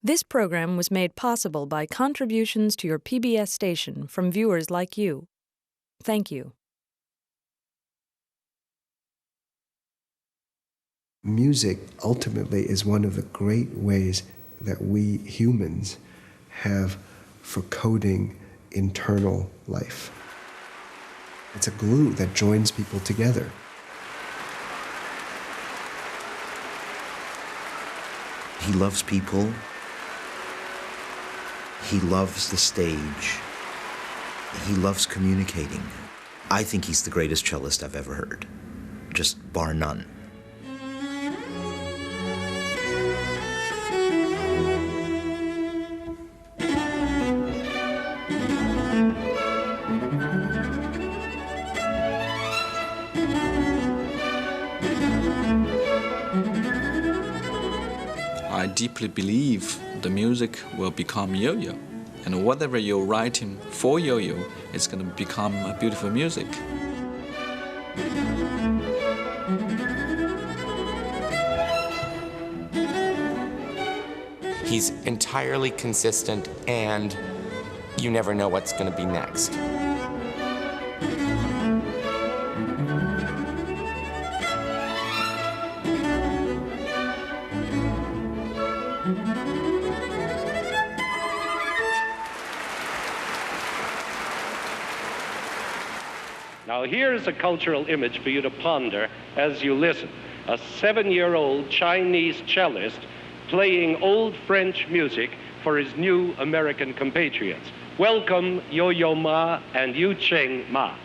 This program was made possible by contributions to your PBS station from viewers like you. Thank you. Music ultimately is one of the great ways that we humans have for coding internal life. It's a glue that joins people together. He loves people. He loves the stage. He loves communicating. I think he's the greatest cellist I've ever heard, just bar none. I deeply believe the music will become yo-yo, and whatever you're writing for yo-yo, it's going to become a beautiful music. He's entirely consistent, and you never know what's going to be next. Now here's a cultural image for you to ponder as you listen. A 7-year-old Chinese cellist playing old French music for his new American compatriots. Welcome Yo-Yo Ma and Yu Cheng Ma.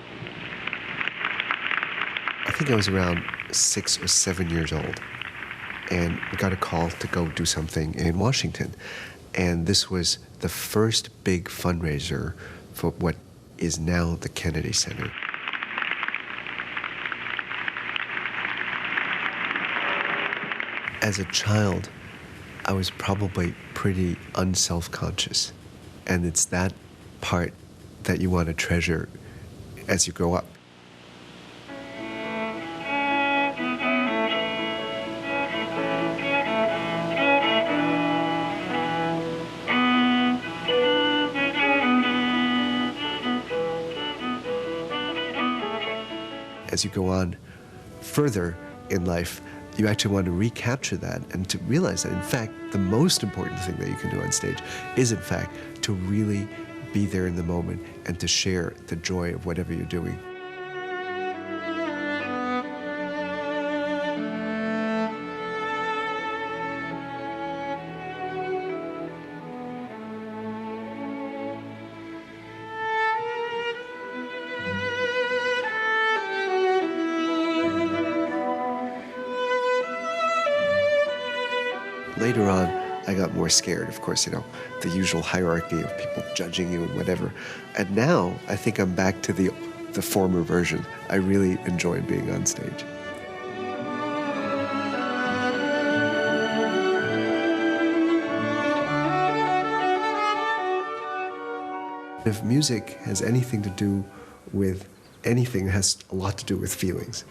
I think I was around 6 or 7 years old, and we got a call to go do something in Washington. And this was the first big fundraiser for what is now the Kennedy Center. As a child, I was probably pretty unself-conscious, and it's that part that you want to treasure as you grow up. As you go on further in life, you actually want to recapture that and to realize that, in fact, the most important thing that you can do on stage is, in fact, to really be there in the moment and to share the joy of whatever you're doing. Later on, I got more scared, of course, the usual hierarchy of people judging you and whatever. And now, I think I'm back to the former version. I really enjoy being on stage. If music has anything to do with anything, it has a lot to do with feelings.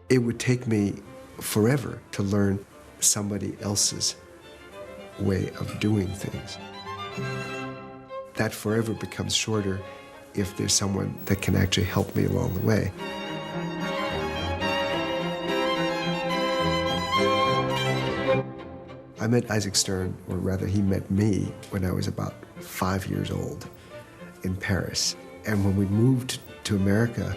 It would take me forever to learn somebody else's way of doing things. That forever becomes shorter if there's someone that can actually help me along the way. I met Isaac Stern, or rather he met me, when I was about 5 years old in Paris. And when we moved to America,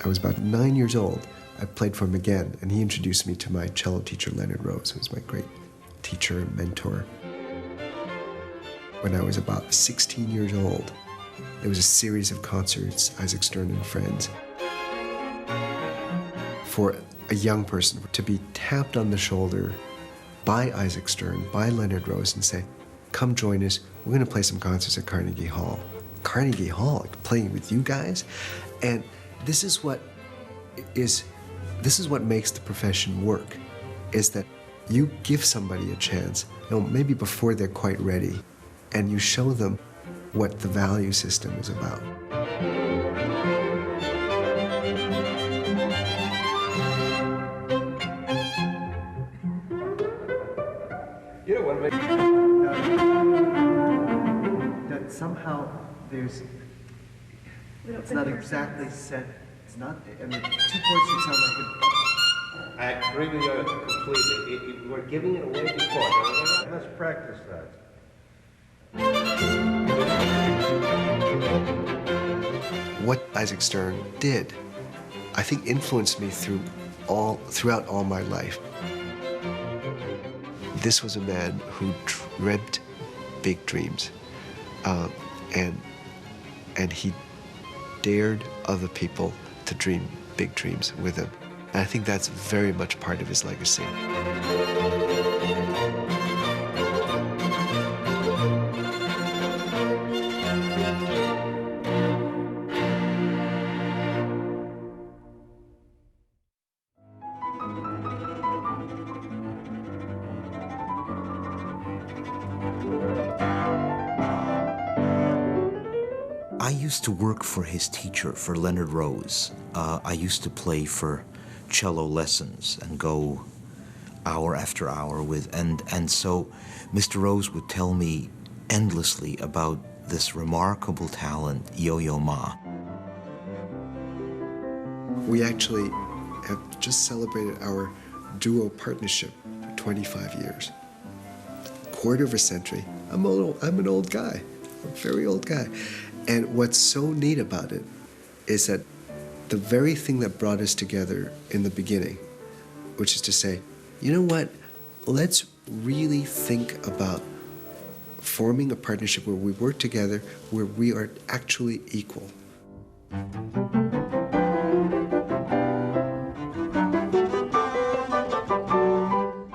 I was about 9 years old. I played for him again, and he introduced me to my cello teacher, Leonard Rose, who was my great teacher and mentor. When I was about 16 years old, there was a series of concerts, Isaac Stern and Friends. For a young person to be tapped on the shoulder by Isaac Stern, by Leonard Rose, and say, come join us, we're gonna play some concerts at Carnegie Hall. Carnegie Hall, playing with you guys? And this is what makes the profession work, is that you give somebody a chance, maybe before they're quite ready, and you show them what the value system is about. You don't want to make somehow there's, it's not exactly set, it's not, I mean, 2 chords should sound like an up. I agree with you completely. We're giving it away before. Let's practice that. What Isaac Stern did, I think, influenced me throughout all my life. This was a man who dreamt big dreams, and he dared other people to dream big dreams with him. And I think that's very much part of his legacy. I used to work for his teacher, for Leonard Rose. I used to play for cello lessons and go hour after hour with, and so Mr. Rose would tell me endlessly about this remarkable talent, Yo-Yo Ma. We actually have just celebrated our duo partnership for 25 years. Quarter of a century. I'm an old guy, a very old guy. And what's so neat about it is that the very thing that brought us together in the beginning, which is to say, you know what, let's really think about forming a partnership where we work together, where we are actually equal.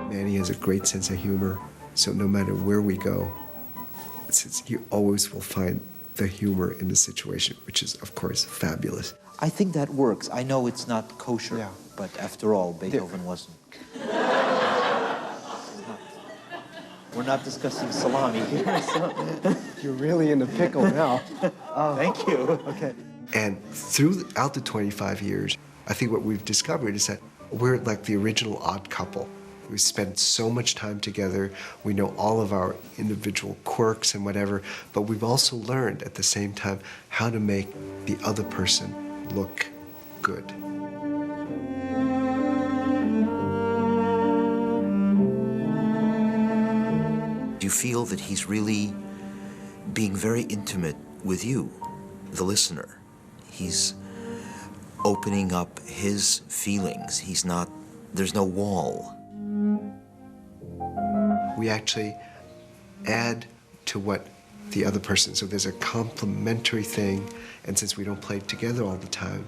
Manny has a great sense of humor, so no matter where we go, you always will find the humor in the situation, which is, of course, fabulous. I think that works. I know it's not kosher, Yeah. but after all, Beethoven wasn't. We're not discussing salami here, so. You're really in a pickle now. Thank you. Okay. And throughout the 25 years, I think what we've discovered is that we're like the original odd couple. We spent so much time together. We know all of our individual quirks and whatever, but we've also learned at the same time how to make the other person look good. Do you feel that he's really being very intimate with you, the listener? He's opening up his feelings. There's no wall. We actually add to what the other person, so there's a complementary thing, and since we don't play together all the time,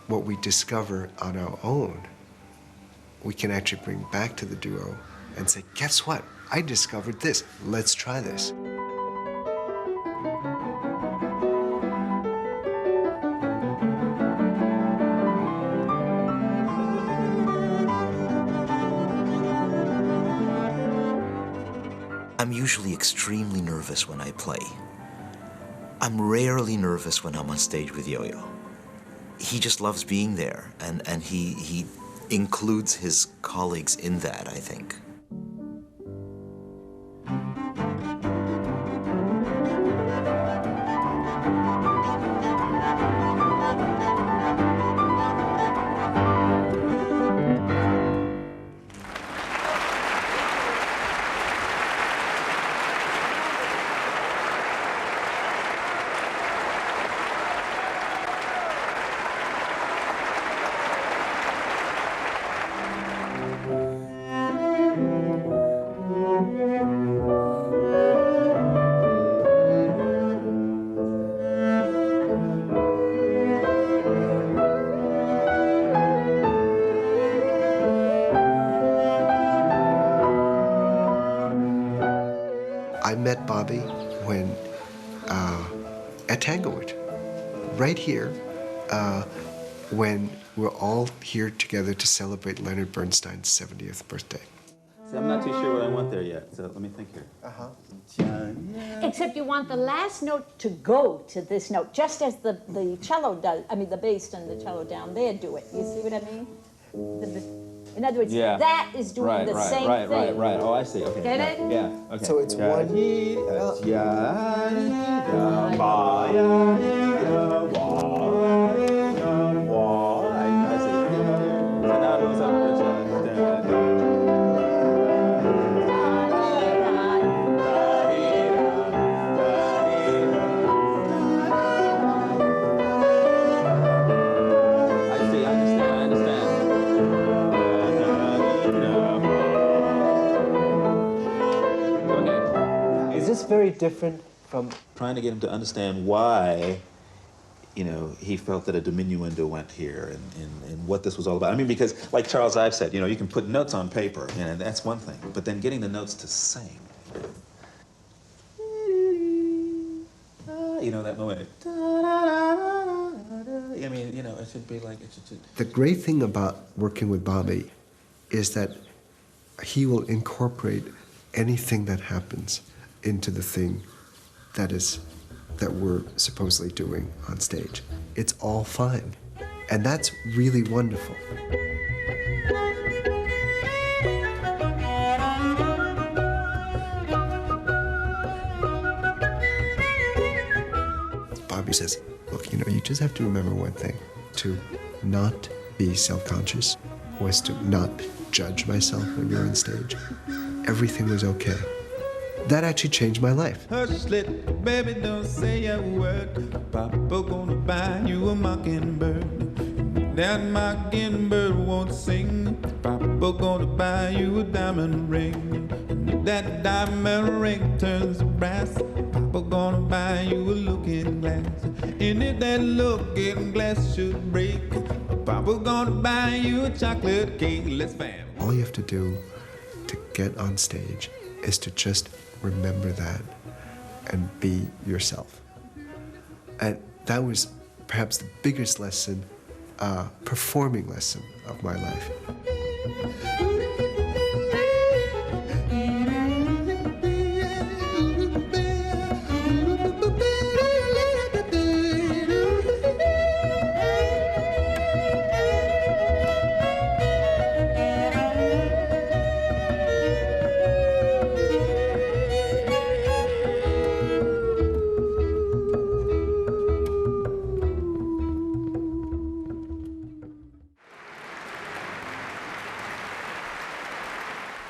what we discover on our own, we can actually bring back to the duo and say, guess what? I discovered this. Let's try this. I'm usually extremely nervous when I play. I'm rarely nervous when I'm on stage with Yo-Yo. He just loves being there, and he includes his colleagues in that, I think. I met Bobby when, at Tanglewood, right here, when we're all here together to celebrate Leonard Bernstein's 70th birthday. See, I'm not too sure what I want there yet, so let me think here. Except you want the last note to go to this note, just as the cello does, I mean the bass and the cello down there do it. You see what I mean? In other words, that is doing the same thing. Right. Oh, I see. Okay. Get it? Yeah. Okay. So it's one. Is this very different from trying to get him to understand why, you know, he felt that a diminuendo went here and what this was all about. I mean, because like Charles Ives said, you know, you can put notes on paper, you know, that's one thing, but then getting the notes to sing. You know, that moment. I mean, you know, it should be like, it should. The great thing about working with Bobby is that he will incorporate anything that happens into the thing that we're supposedly doing on stage. It's all fine. And that's really wonderful. Bobby says, look, you know, you just have to remember one thing, to not be self-conscious was to not judge myself when you're on stage. Everything was okay. That actually changed my life. Hush, little baby, don't say a word. Papa gonna buy you a mockingbird. That mockingbird won't sing. Papa gonna buy you a diamond ring. That diamond ring turns to brass. Papa gonna buy you a looking glass. And if that looking glass should break, Papa gonna buy you a chocolate cake. Let's fam. All you have to do to get on stage is to just remember that and be yourself. And that was perhaps the biggest lesson, performing lesson of my life.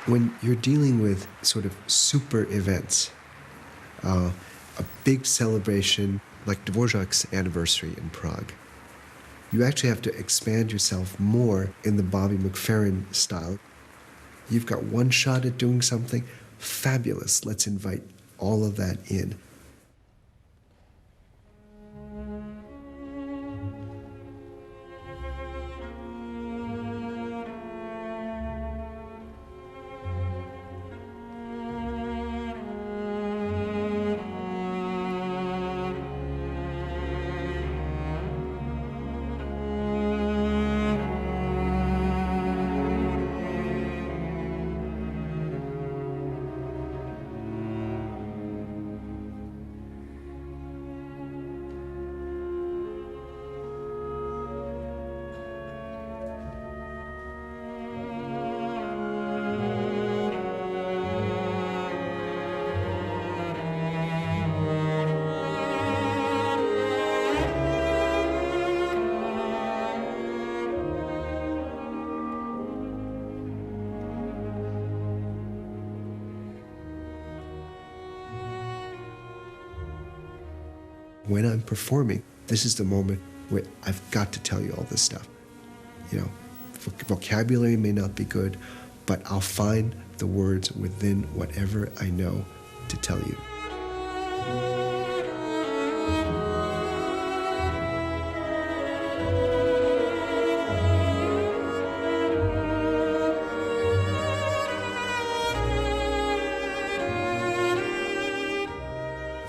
When you're dealing with sort of super events, a big celebration like Dvorak's anniversary in Prague, you actually have to expand yourself more in the Bobby McFerrin style. You've got one shot at doing something fabulous. Let's invite all of that in. When I'm performing, this is the moment where I've got to tell you all this stuff. You know, vocabulary may not be good, but I'll find the words within whatever I know to tell you.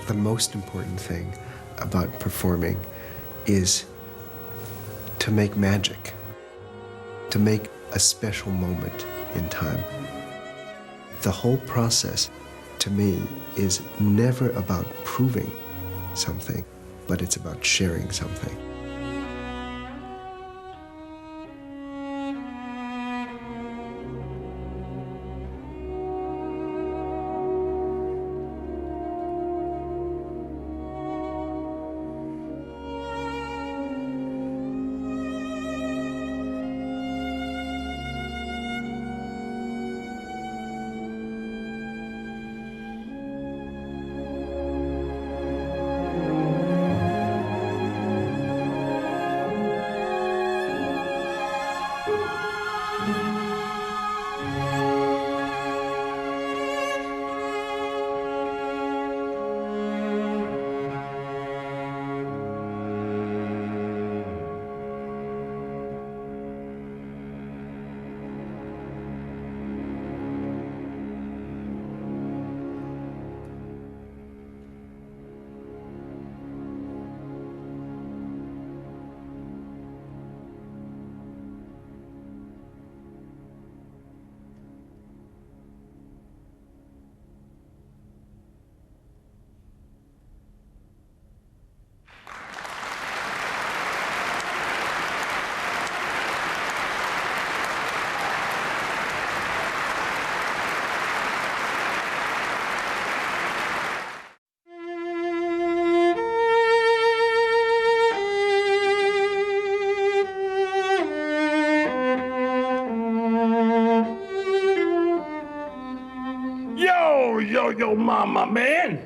The most important thing about performing is to make magic, to make a special moment in time. The whole process, to me, is never about proving something, but it's about sharing something. yo mama, man.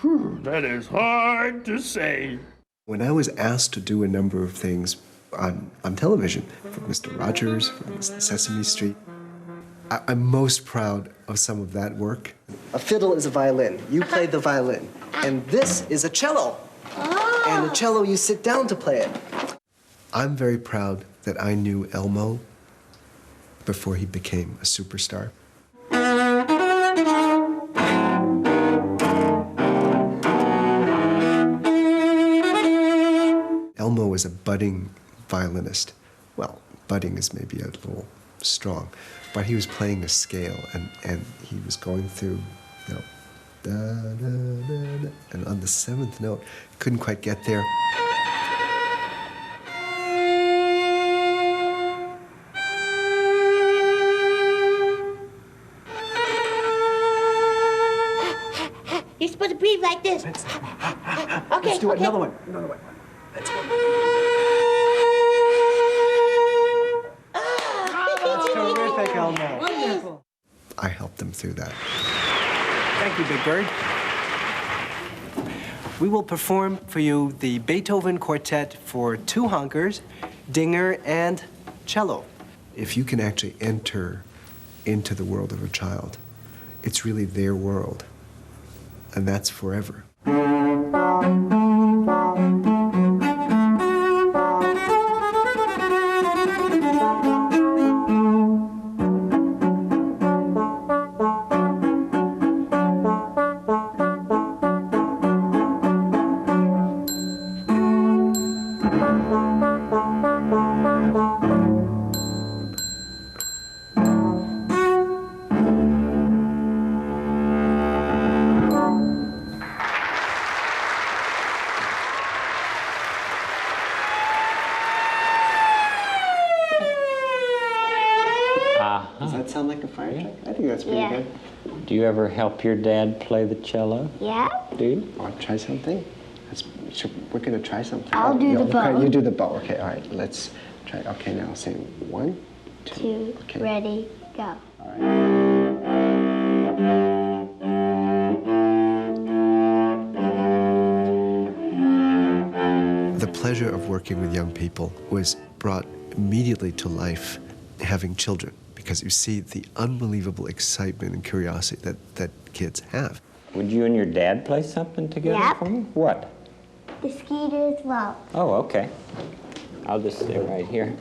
Whew, that is hard to say. When I was asked to do a number of things on television, from Mr. Rogers, from Sesame Street, I'm most proud of some of that work. A fiddle is a violin. You play the violin. And this is a cello. Oh. And the cello, you sit down to play it. I'm very proud that I knew Elmo before he became a superstar. Elmo was a budding violinist. Well, budding is maybe a little strong, but he was playing a scale, and he was going through, you know, da, da, da, da, and on the 7th note, couldn't quite get there. You're supposed to breathe like this. Okay, let's do it. okay. Another one. Let's go. Terrific, Elmo. Wonderful. I helped them through that. Thank you, Big Bird. We will perform for you the Beethoven Quartet for 2 honkers, dinger, and cello. If you can actually enter into the world of a child, it's really their world, and that's forever. Does that sound like a fire truck? I think that's pretty good. Do you ever help your dad play the cello? Yeah. Do you? Want to try something? We're going to try something. I'll do the bow. Okay, you do the bow. Okay, all right. Let's try. Okay, now sing 1, 2. Okay. Ready, go. The pleasure of working with young people was brought immediately to life having children, because you see the unbelievable excitement and curiosity that kids have. Would you and your dad play something together Yep. for me? What? The Skeeter's Love. Oh, okay. I'll just stay right here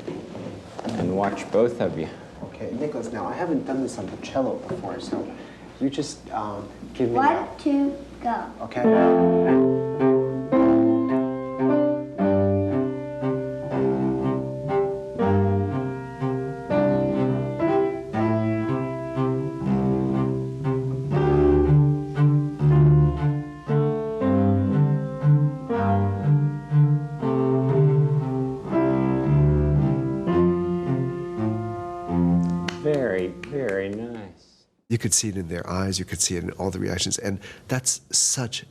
and watch both of you. Okay, Nicholas, now I haven't done this on the cello before, so you just give me 1, 2, go. Okay. Very, very nice. You could see it in their eyes, you could see it in all the reactions, and that's such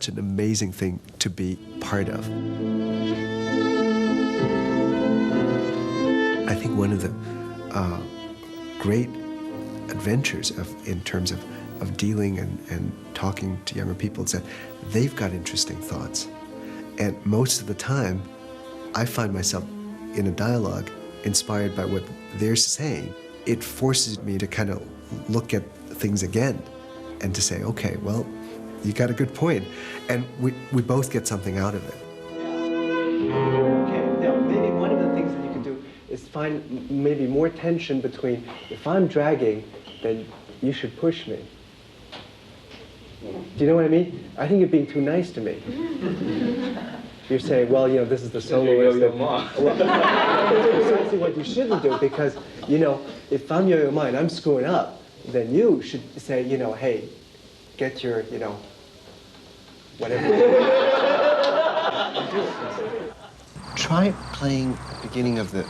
an amazing thing to be part of. I think one of the great adventures in terms of dealing and talking to younger people is that they've got interesting thoughts. And most of the time, I find myself in a dialogue inspired by what they're saying. It forces me to kind of look at things again and to say, okay, well, you got a good point. And we both get something out of it. Okay, now maybe one of the things that you can do is find maybe more tension between, if I'm dragging, then you should push me. Do you know what I mean? I think you're being too nice to me. You're saying, well, you know, this is the soloist. Well, that's precisely what you shouldn't do, because, you know, if I'm Yo-Yo Ma and I'm screwing up, then you should say, you know, hey, get your, you know, whatever. Try playing the beginning of the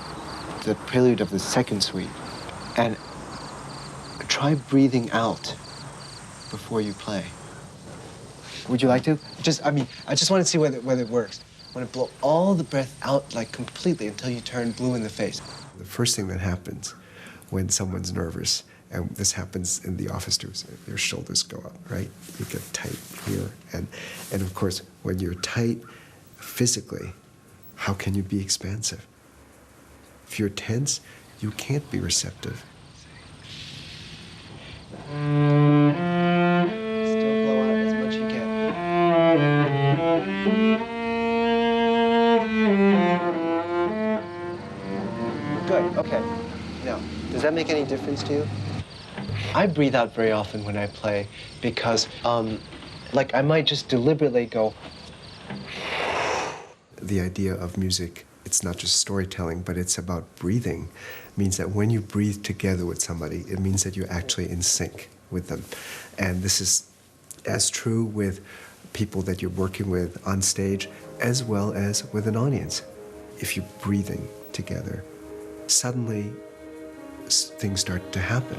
prelude of the second suite, and try breathing out before you play. Would you like to? I just want to see whether it works. I want to blow all the breath out, like completely, until you turn blue in the face. The first thing that happens when someone's nervous And this happens in the office too. So your shoulders go up, right? You get tight here. And of course, when you're tight physically, how can you be expansive? If you're tense, you can't be receptive. Still blow out as much as you can. Good, okay. Now, does that make any difference to you? I breathe out very often when I play because, like, I might just deliberately go. The idea of music, it's not just storytelling, but it's about breathing. It means that when you breathe together with somebody, it means that you're actually in sync with them. And this is as true with people that you're working with on stage as well as with an audience. If you're breathing together, suddenly things start to happen.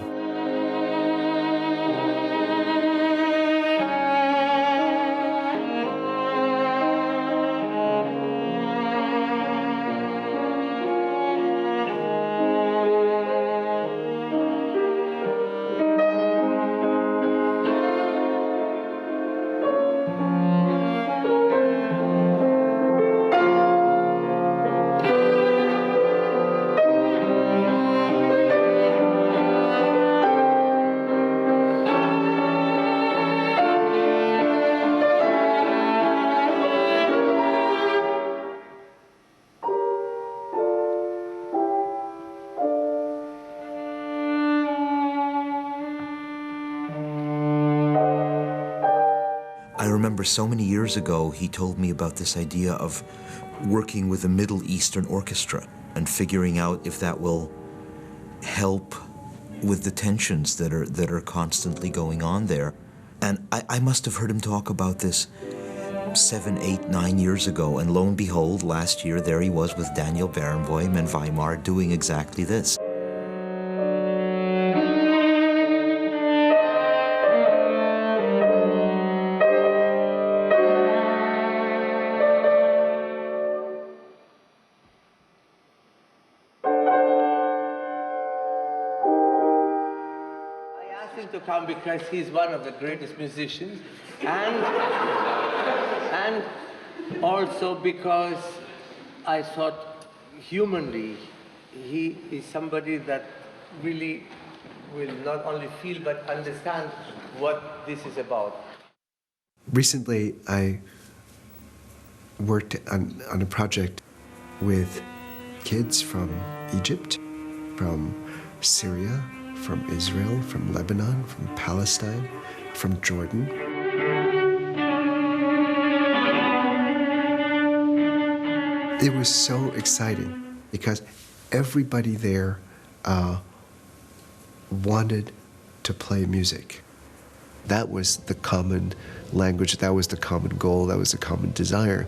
I remember so many years ago, he told me about this idea of working with a Middle Eastern orchestra and figuring out if that will help with the tensions that are constantly going on there. And I must have heard him talk about this 7, 8, 9 years ago, and lo and behold, last year there he was with Daniel Barenboim and Weimar doing exactly this. To come because he's one of the greatest musicians, and also because I thought humanly he is somebody that really will not only feel but understand what this is about. Recently, I worked on a project with kids from Egypt, from Syria, from Israel, from Lebanon, from Palestine, from Jordan. It was so exciting because everybody there wanted to play music. That was the common language, that was the common goal, that was the common desire.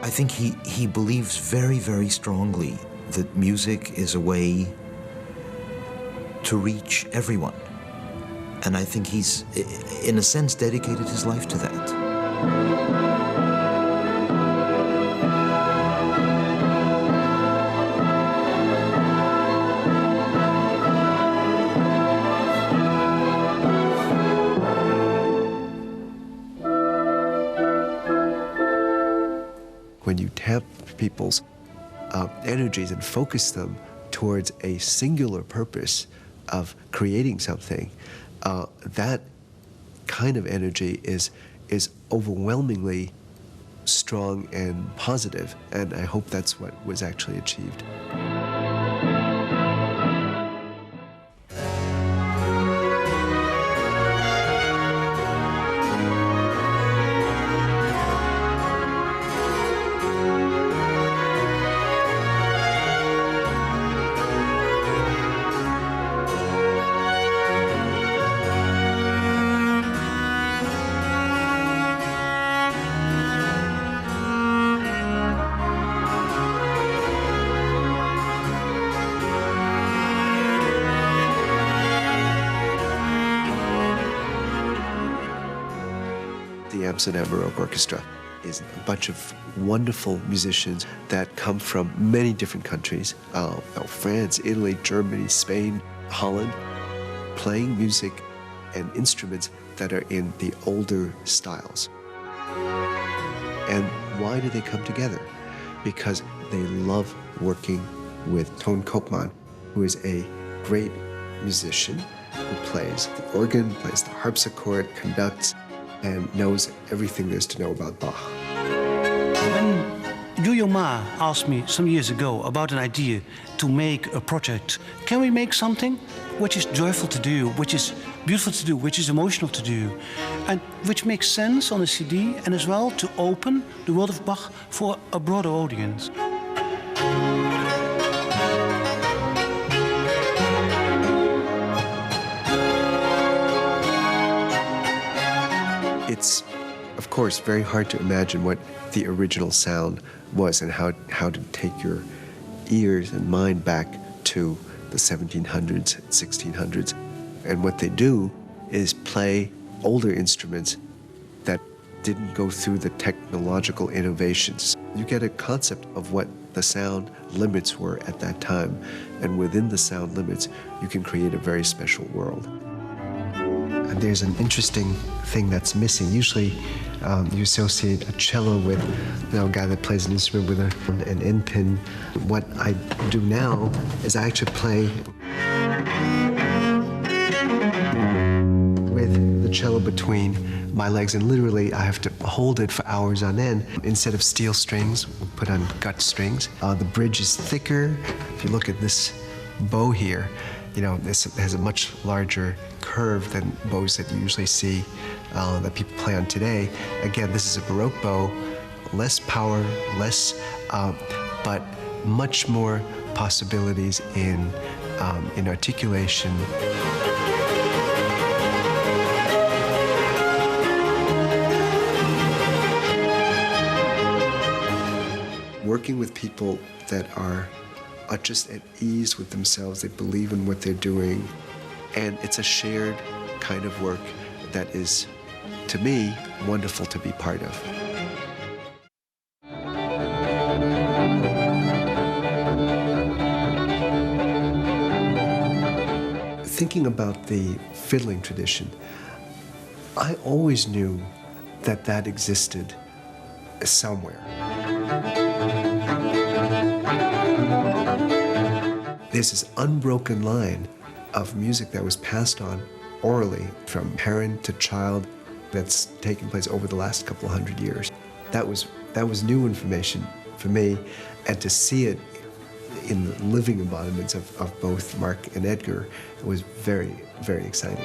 I think he believes very, very strongly that music is a way to reach everyone. And I think he's, in a sense, dedicated his life to that. When you tap people's energies and focus them towards a singular purpose of creating something, that kind of energy is overwhelmingly strong and positive, and I hope that's what was actually achieved. The Amsterdam Baroque Orchestra is a bunch of wonderful musicians that come from many different countries, France, Italy, Germany, Spain, Holland, playing music and instruments that are in the older styles. And why do they come together? Because they love working with Toon Koopman, who is a great musician who plays the organ, plays the harpsichord, conducts, and knows everything there's to know about Bach. When Yo-Yo Ma asked me some years ago about an idea to make a project, can we make something which is joyful to do, which is beautiful to do, which is emotional to do, and which makes sense on a CD, and as well to open the world of Bach for a broader audience? It's, of course, very hard to imagine what the original sound was and how to take your ears and mind back to the 1700s, 1600s. And what they do is play older instruments that didn't go through the technological innovations. You get a concept of what the sound limits were at that time. And within the sound limits, you can create a very special world. And there's an interesting thing that's missing. Usually you associate a cello with a guy that plays an instrument with an end pin. What I do now is I actually play with the cello between my legs, and literally I have to hold it for hours on end. Instead of steel strings, we put on gut strings. The bridge is thicker. If you look at this bow here, this has a much larger curve than bows that you usually see that people play on today. Again, this is a Baroque bow, less power, less, but much more possibilities in articulation. Working with people that are just at ease with themselves, they believe in what they're doing, and it's a shared kind of work that is, to me, wonderful to be part of. Thinking about the fiddling tradition, I always knew that that existed somewhere. There's this unbroken line of music that was passed on orally from parent to child that's taken place over the last couple of hundred years. That was new information for me, and to see it in the living embodiments of both Mark and Edgar was very, very exciting.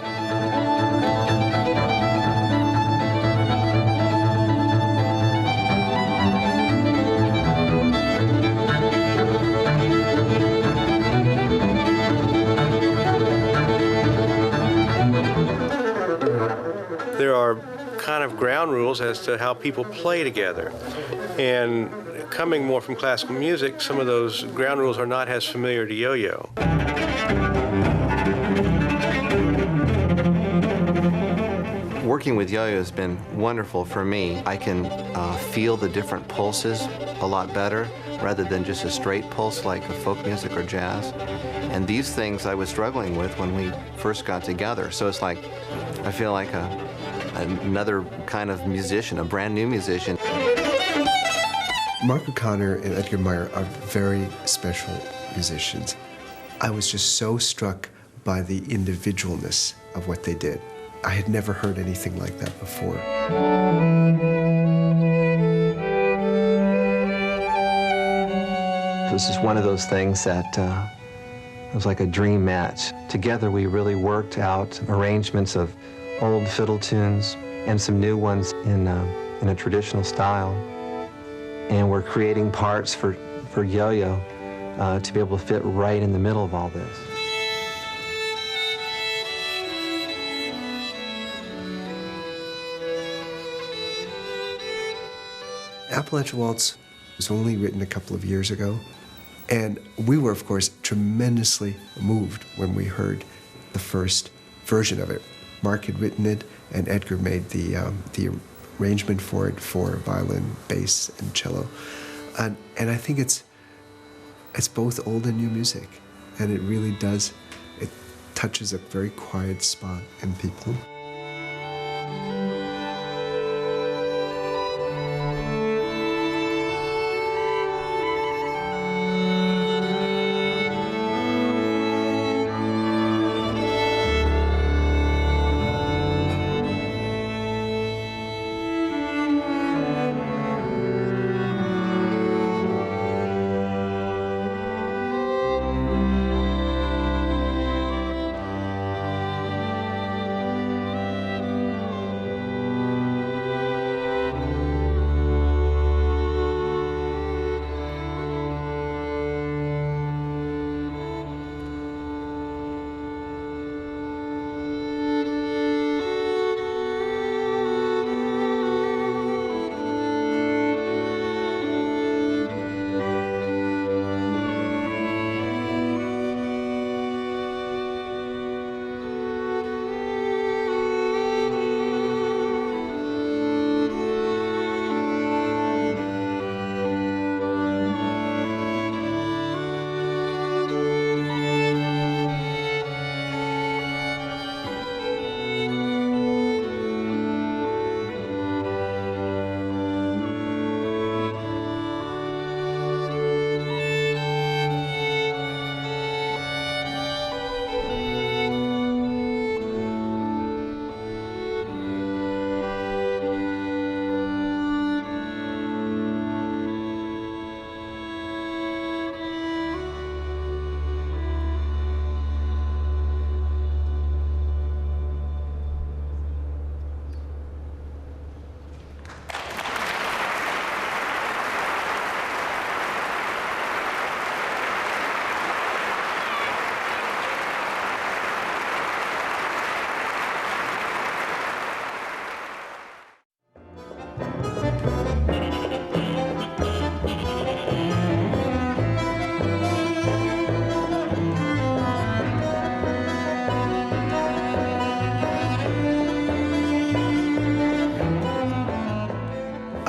There are kind of ground rules as to how people play together. And coming more from classical music, some of those ground rules are not as familiar to Yo-Yo. Working with Yo-Yo has been wonderful for me. I can feel the different pulses a lot better rather than just a straight pulse like a folk music or jazz. And these things I was struggling with when we first got together. So it's like, I feel like another kind of musician, a brand new musician. Mark O'Connor and Edgar Meyer are very special musicians. I was just so struck by the individualness of what they did. I had never heard anything like that before. This is one of those things that it was like a dream match. Together we really worked out arrangements of old fiddle tunes and some new ones in a traditional style. And we're creating parts for Yo-Yo to be able to fit right in the middle of all this. Appalachian Waltz was only written a couple of years ago, and we were, of course, tremendously moved when we heard the first version of it. Mark had written it, and Edgar made the arrangement for it for violin, bass, and cello. And I think it's both old and new music. And it really does, it touches a very quiet spot in people.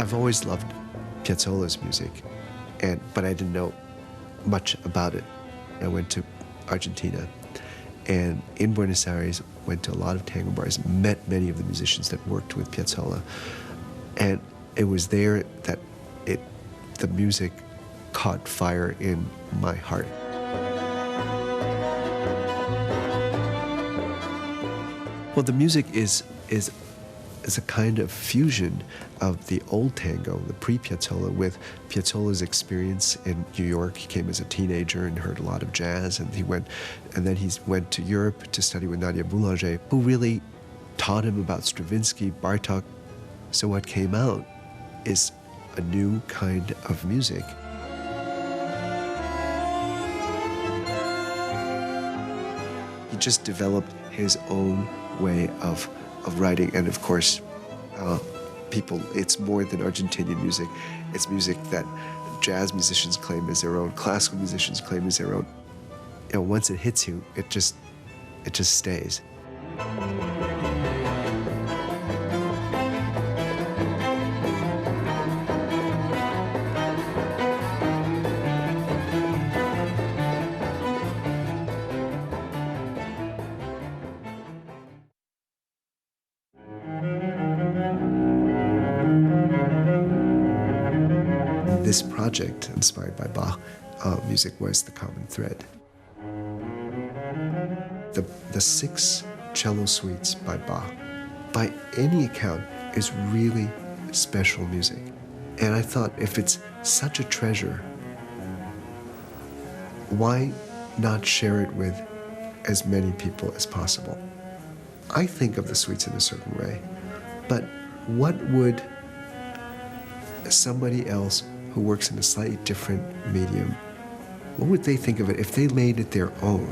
I've always loved Piazzolla's music, but I didn't know much about it. I went to Argentina, and in Buenos Aires, went to a lot of tango bars, met many of the musicians that worked with Piazzolla, and it was there that the music caught fire in my heart. Well, the music is a kind of fusion of the old tango, the pre-Piazzolla, with Piazzolla's experience in New York. He came as a teenager and heard a lot of jazz, and then he went to Europe to study with Nadia Boulanger, who really taught him about Stravinsky, Bartók. So what came out is a new kind of music. He just developed his own way of writing, and of course, it's more than Argentinian music. It's music that jazz musicians claim as their own, classical musicians claim as their own. Once it hits you, it just stays. This project, inspired by Bach, music was the common thread. The 6 cello suites by Bach, by any account, is really special music. And I thought, if it's such a treasure, why not share it with as many people as possible? I think of the suites in a certain way, but what would somebody else who works in a slightly different medium, what would they think of it if they made it their own?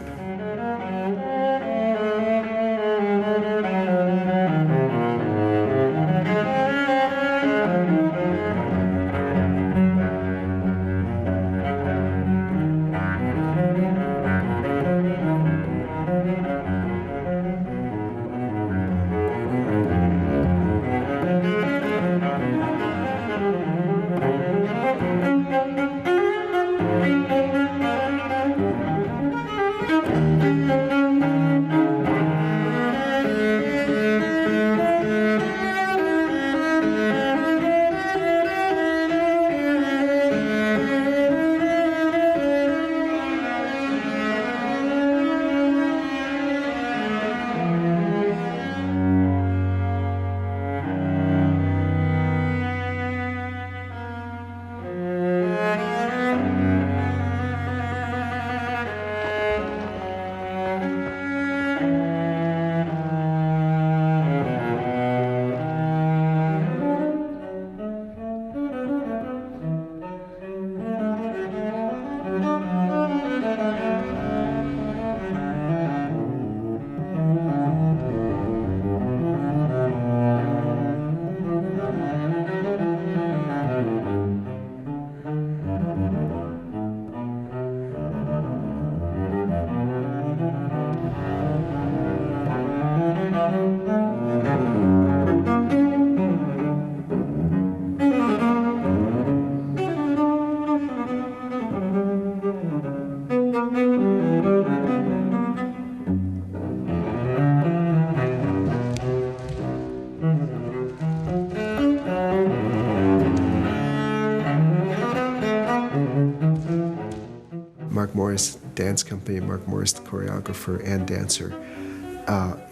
Morris Dance Company, Mark Morris, the choreographer and dancer.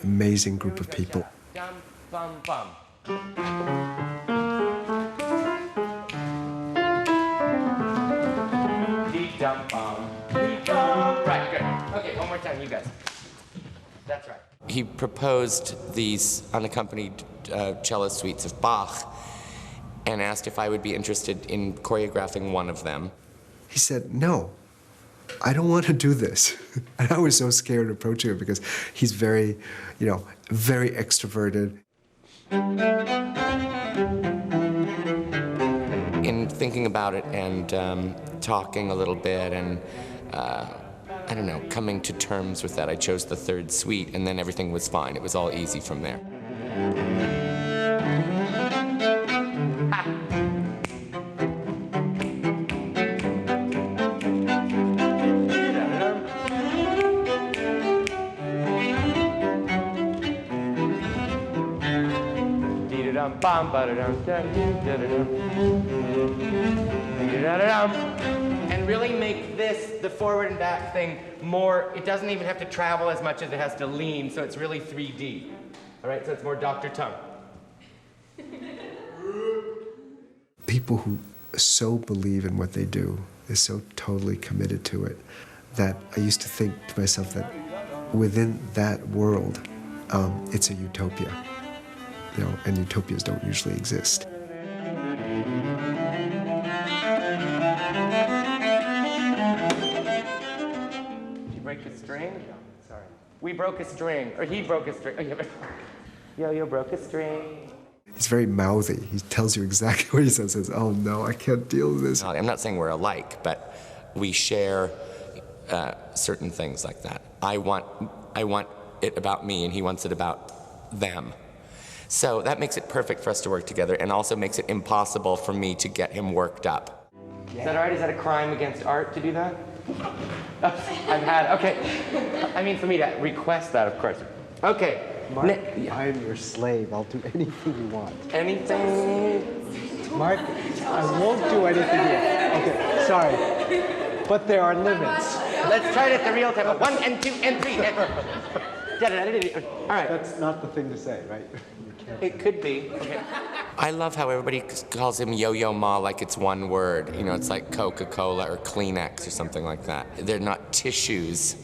Amazing group of people. Dum, bum, bum. Dum, bum, dum. Right, good. Okay, one more time, you guys. That's right. He proposed these unaccompanied cello suites of Bach and asked if I would be interested in choreographing one of them. He said, no, I don't want to do this. And I was so scared approaching him because he's very, very extroverted. In thinking about it and talking a little bit and, I don't know, coming to terms with that, I chose the third suite, and then everything was fine. It was all easy from there. And really make this, the forward and back thing, more, it doesn't even have to travel as much as it has to lean, so it's really 3D. All right, so it's more Dr. Tongue. People who so believe in what they do, is so totally committed to it, that I used to think to myself that within that world, it's a utopia. And utopias don't usually exist. Did you break a string? No, sorry. We broke a string, or he broke a string. Yo-yo broke a string. He's very mouthy. He tells you exactly what he says. Says, oh no, I can't deal with this. I'm not saying we're alike, but we share certain things like that. I want it about me, and he wants it about them. So that makes it perfect for us to work together, and also makes it impossible for me to get him worked up. Yeah. Is that all right? Is that a crime against art to do that? Okay. I mean, for me to request that, of course. Okay. Mark, I am your slave. I'll do anything you want. Anything? Mark, I won't do anything you want. Okay, sorry. But there are limits. Let's try it at the real tempo. 1 and 2 and 3 and... All right. That's not the thing to say, right? It could be. Okay. I love how everybody calls him Yo-Yo Ma like it's one word. It's like Coca-Cola or Kleenex or something like that. They're not tissues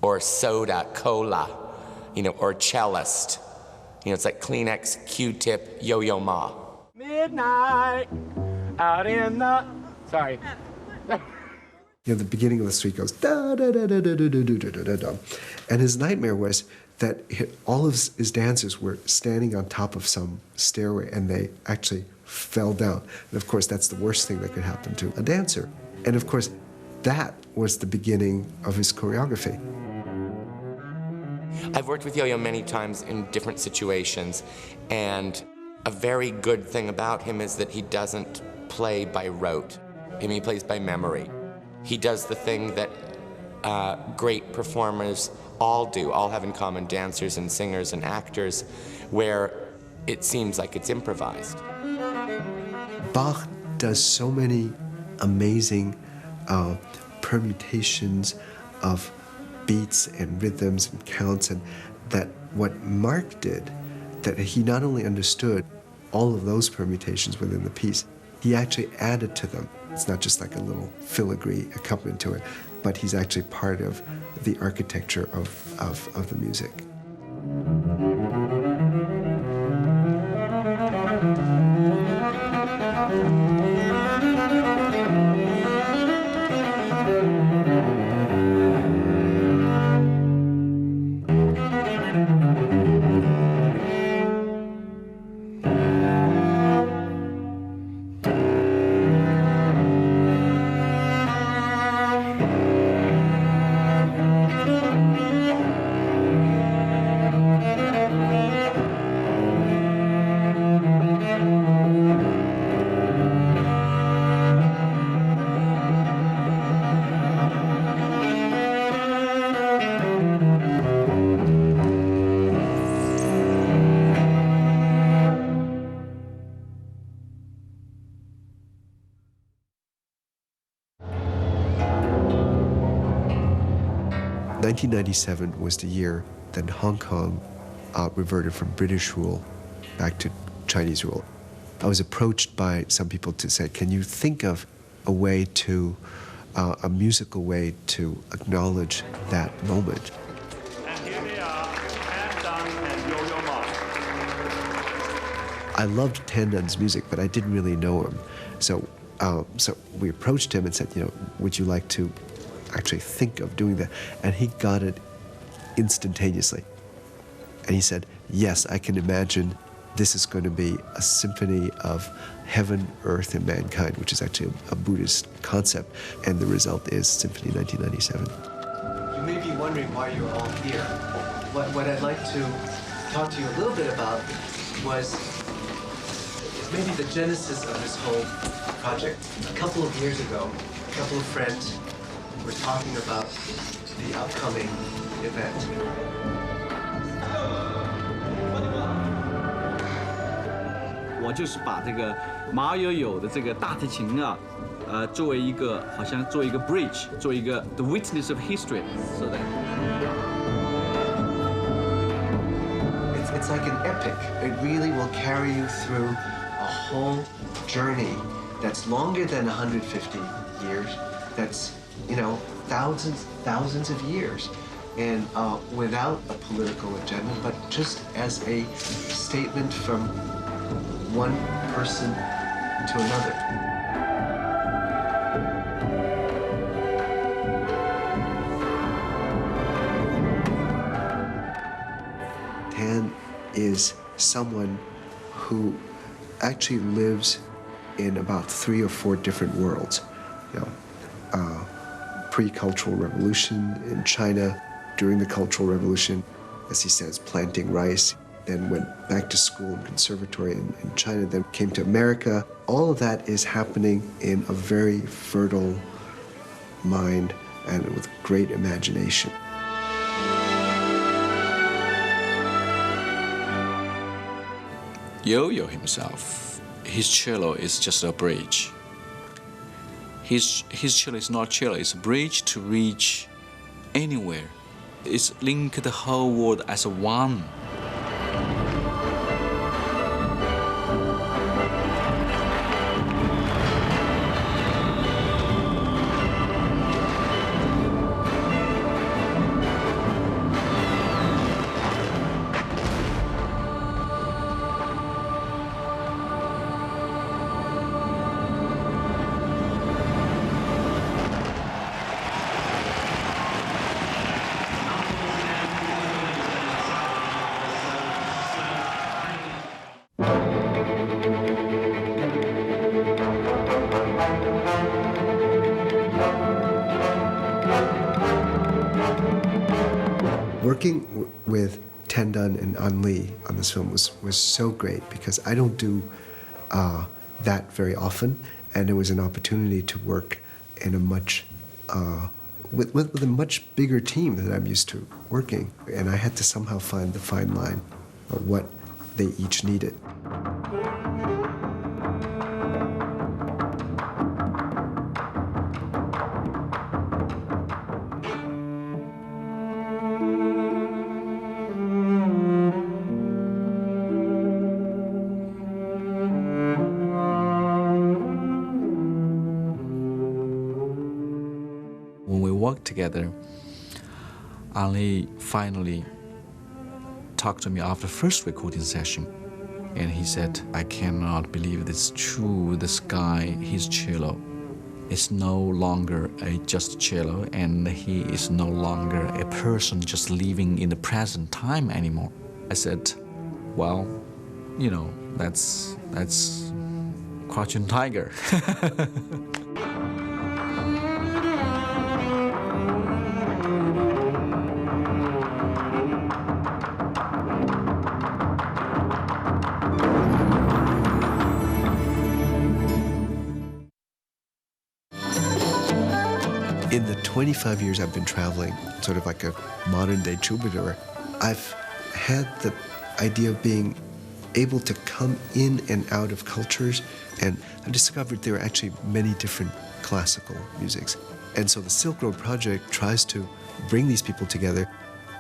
or soda, cola, or cellist. It's like Kleenex, Q-tip, Yo-Yo Ma. Midnight, out in the... Sorry. The beginning of the suite goes da da da da da da da da da da da, and his nightmare was that all of his dancers were standing on top of some stairway and they actually fell down. And of course, that's the worst thing that could happen to a dancer. And of course, that was the beginning of his choreography. I've worked with Yo-Yo many times in different situations, and a very good thing about him is that he doesn't play by rote. He plays by memory. He does the thing that great performers all do, all have in common, dancers and singers and actors, where it seems like it's improvised. Bach does so many amazing permutations of beats and rhythms and counts, and that what Mark did, that he not only understood all of those permutations within the piece, he actually added to them. It's not just like a little filigree accompaniment to it, but he's actually part of the architecture of the music. 1997 was the year that Hong Kong reverted from British rule back to Chinese rule. I was approached by some people to say, can you think of a way to, a musical way to acknowledge that moment? And here they are, Dun and Yo-Yo Ma. I loved Tan Dun's music, but I didn't really know him. So we approached him and said, would you like to actually think of doing that? And he got it instantaneously. And he said, yes, I can imagine this is going to be a symphony of heaven, earth, and mankind, which is actually a Buddhist concept. And the result is Symphony 1997. You may be wondering why you're all here. What I'd like to talk to you a little bit about was maybe the genesis of this whole project. A couple of years ago, a couple of friends were talking about the upcoming event. 我就是把这个马友友的这个大提琴啊，作为一个好像做一个 bridge， 做一个 the witness of history， so that it's like an epic. It really will carry you through a whole journey that's longer than 150 years. That's thousands of years, and without a political agenda, but just as a statement from one person to another. Tan is someone who actually lives in about 3 or 4 different worlds. Pre-Cultural Revolution in China, during the Cultural Revolution, as he says, planting rice, then went back to school and conservatory in China, then came to America. All of that is happening in a very fertile mind and with great imagination. Yo-Yo himself, his cello is just a bridge. His cello is not cello, it's a bridge to reach anywhere. It's linked the whole world as one. Working with Tan Dun and An Li on this film was so great because I don't do that very often, and it was an opportunity to work in a much with a much bigger team than I'm used to working, and I had to somehow find the fine line of what they each needed. When we worked together, Ali finally talked to me after the first recording session, and he said, I cannot believe it's true. This guy, his cello, is no longer just cello, and he is no longer a person just living in the present time anymore. I said, well, that's Crouching Tiger. In the 25 years I've been traveling, sort of like a modern-day troubadour, I've had the idea of being able to come in and out of cultures, and I've discovered there are actually many different classical musics. And so the Silk Road Project tries to bring these people together,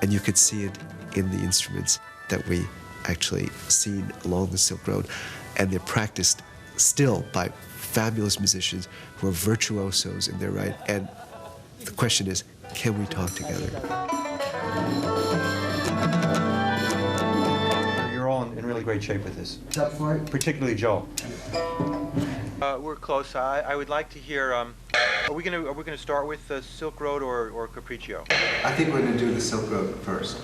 and you could see it in the instruments that we actually seen along the Silk Road, and they're practiced still by fabulous musicians who are virtuosos in their right. And the question is, can we talk together? You're all in really great shape with this. What's up for it? Particularly Joe. We're close. I would like to hear. Are we gonna start with Silk Road or Capriccio? I think we're going to do the Silk Road first.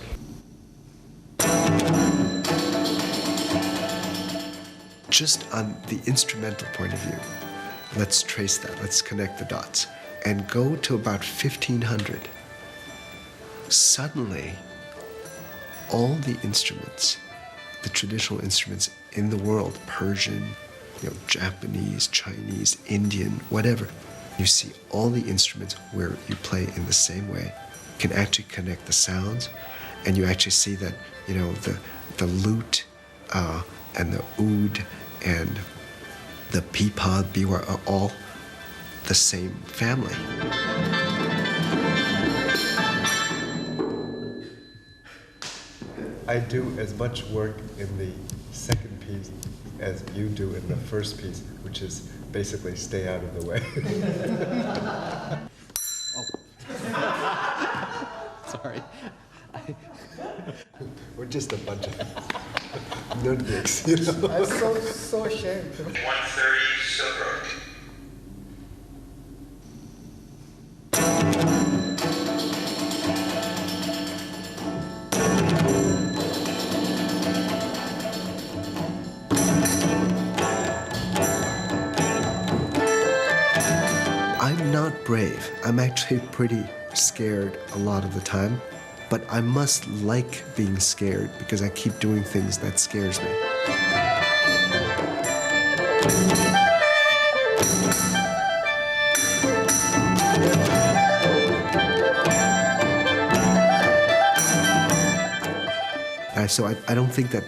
Just on the instrumental point of view, let's trace that. Let's connect the dots and go to about 1500. Suddenly, all the instruments, the traditional instruments in the world, Persian, Japanese, Chinese, Indian, whatever, you see all the instruments where you play in the same way, can actually connect the sounds, and you actually see that, the lute and the oud and the peapod, biwa are all the same family. I do as much work in the second piece as you do in the first piece, which is basically stay out of the way. Sorry. We're just a bunch of nudniks, I'm so ashamed. 130 Silk Road. I'm not brave. I'm actually pretty scared a lot of the time, but I must like being scared because I keep doing things that scares me. So I don't think that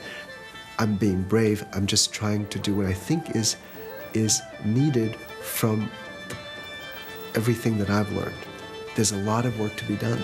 I'm being brave. I'm just trying to do what I think is needed from everything that I've learned. There's a lot of work to be done.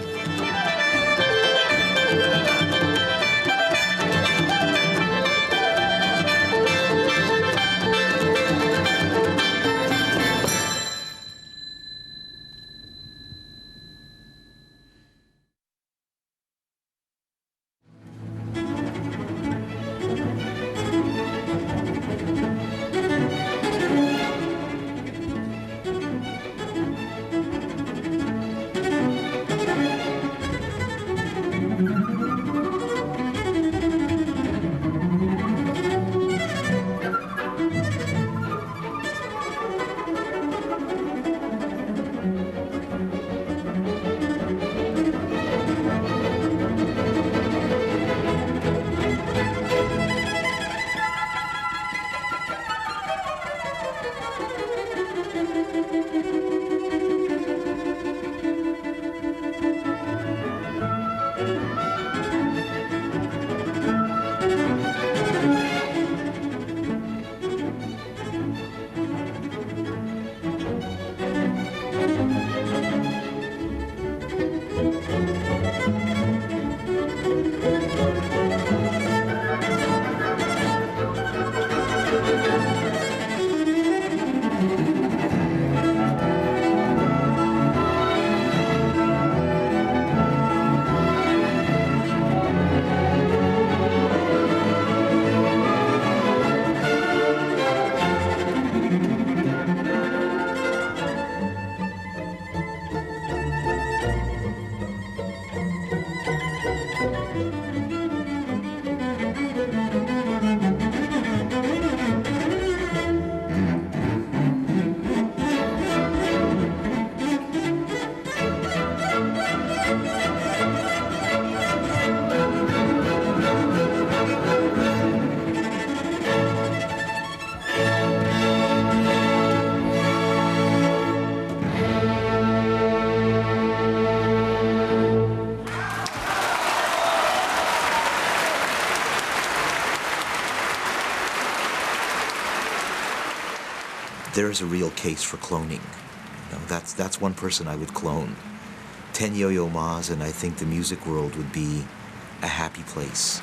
There's a real case for cloning. That's one person I would clone 10 Yo-Yo Ma's, and I think the music world would be a happy place.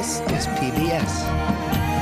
This is PBS.